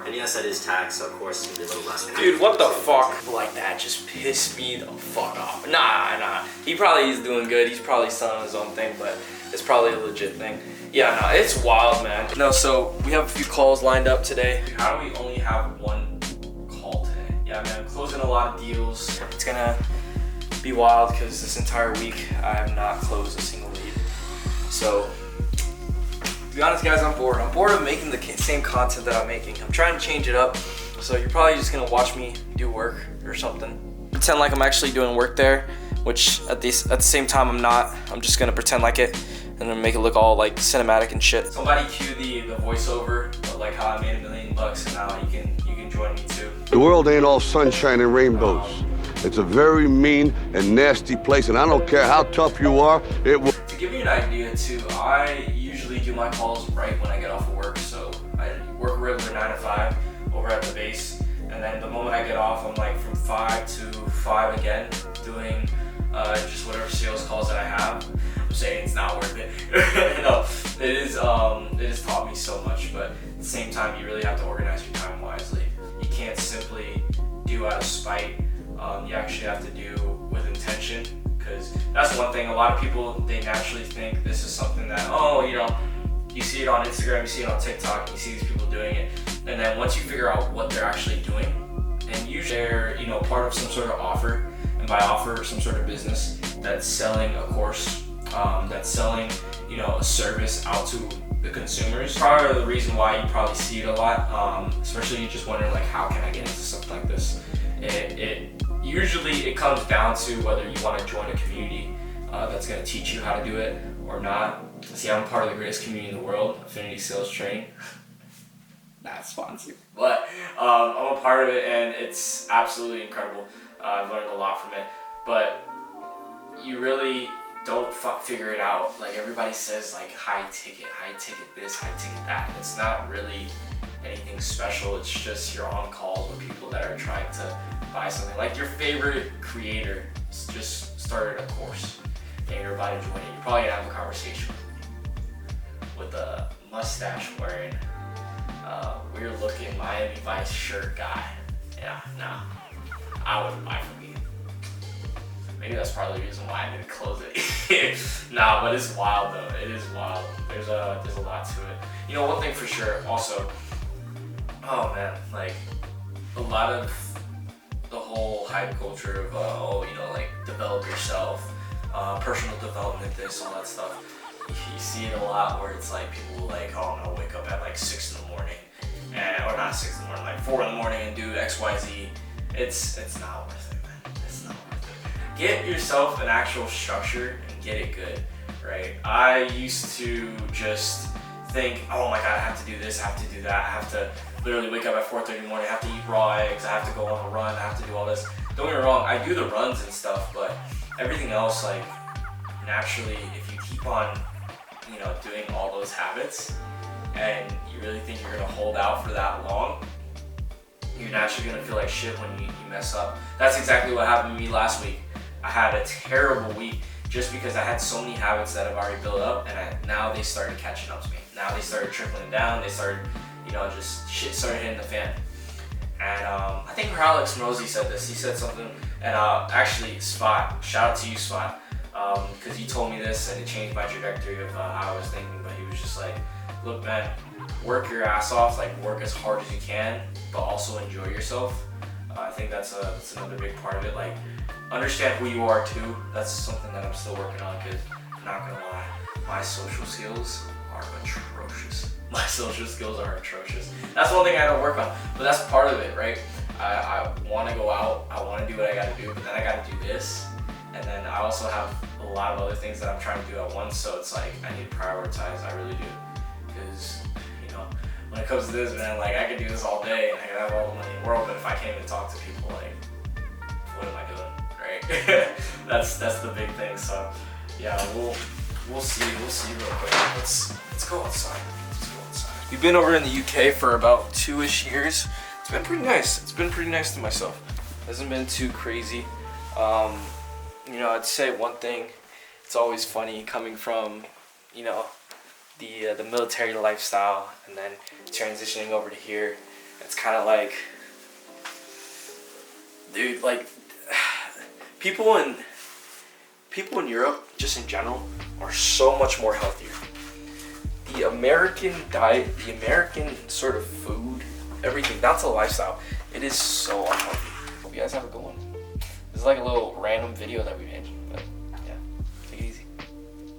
And yes, that is tax, so of course it's gonna be a little less. Dude, what the fuck? Like that just pissed me the fuck off. Nah. He probably is doing good. He's probably selling his own thing, but it's probably a legit thing. Yeah, no, it's wild, man. No, so we have a few calls lined up today. How do we only have one call today? Yeah, man, I'm closing a lot of deals. It's gonna be wild because this entire week I have not closed a single lead. So, to be honest, guys, I'm bored. I'm bored of making the same content that I'm making. I'm trying to change it up. So you're probably just gonna watch me do work or something. Pretend like I'm actually doing work there, which at the same time I'm not. I'm just gonna pretend like it and then make it look all like cinematic and shit. Somebody cue the voiceover of like how I made $1 million and now you can join me too. The world ain't all sunshine and rainbows. It's a very mean and nasty place, and I don't care how tough you are, it will. To give you an idea too, I usually do my calls right when I get off of work. So I work regular 9 to 5 over at the base, and then the moment I get off, I'm like from 5 to 5 again, doing just whatever sales calls that I have. I'm saying it's not worth it. No, it has taught me so much, but at the same time, you really have to organize your time wisely. You can't simply do out of spite. You actually have to do with intention, because that's one thing. A lot of people, they naturally think this is something that, oh, you know, you see it on Instagram, you see it on TikTok, you see these people doing it, and then once you figure out what they're actually doing, and usually they're, you know, part of some sort of offer, and by offer, some sort of business that's selling a course, that's selling, you know, a service out to the consumers. Probably the reason why you probably see it a lot, especially you're just wondering like, how can I get into something like this? Usually it comes down to whether you want to join a community that's going to teach you how to do it or not. See, I'm part of the greatest community in the world, Affinity Sales Training. Not sponsored. But I'm a part of it, and it's absolutely incredible. I've learned a lot from it. But you really don't figure it out. Like everybody says, like high ticket this, high ticket that. It's not really anything special. It's just you're on calls with people that are trying to buy something. Like your favorite creator just started a course and you're about to join it. You're probably gonna have a conversation with a mustache wearing, weird looking Miami Vice shirt guy. Yeah, no, I wouldn't buy from me. Maybe that's probably the reason why I didn't close it. Nah, but it's wild though. It is wild. There's a lot to it. You know, one thing for sure also, oh man, like a lot of the whole hype culture of oh, you know, like develop yourself, personal development, this, all that stuff. You see it a lot where it's like people like, oh, I'm gonna wake up at like 6 in the morning, or not 6 in the morning, like 4 in the morning and do X, Y, Z. It's not worth it, man. It's not worth it. Get yourself an actual structure and get it good, right? I used to just think, oh my god, I have to do this, I have to do that, I have to literally wake up at 4:30 in the morning, I have to eat raw eggs, I have to go on a run, I have to do all this. Don't get me wrong, I do the runs and stuff, but everything else, like, naturally, if you keep on, you know, doing all those habits, and you really think you're gonna hold out for that long, you're naturally gonna feel like shit when you mess up. That's exactly what happened to me last week. I had a terrible week just because I had so many habits that I've already built up, and now they started catching up to me. Now they started trickling down, they started, you know, just shit started hitting the fan. And I think Alex Mosey said this. He said something, and actually, Spot, shout out to you, Spot, because he told me this and it changed my trajectory of how I was thinking. But he was just like, look, man, work your ass off, like work as hard as you can, but also enjoy yourself. I think that's another big part of it. Like, understand who you are too. That's something that I'm still working on, because I'm not gonna lie, my social skills are atrocious. My social skills are atrocious. That's one thing I don't work on, but that's part of it, right? I want to go out, I want to do what I got to do, but then I got to do this, and then I also have a lot of other things that I'm trying to do at once. So it's like I need to prioritize. I really do, because you know, when it comes to this, man, like I could do this all day and I could have all the money in the world, but if I can't even talk to people, like, what am I doing, right? that's the big thing. So yeah, we'll see real quick. Let's go outside. We've been over in the UK for about 2-ish years. It's been pretty nice. It's been pretty nice to myself. Hasn't been too crazy. You know, I'd say one thing. It's always funny coming from, you know, the military lifestyle and then transitioning over to here. It's kind of like, dude, like people in Europe, just in general, are so much more healthier. The American diet, the American sort of food, everything, that's a lifestyle. It is so unhealthy. Hope you guys have a good one. This is like a little random video that we made, but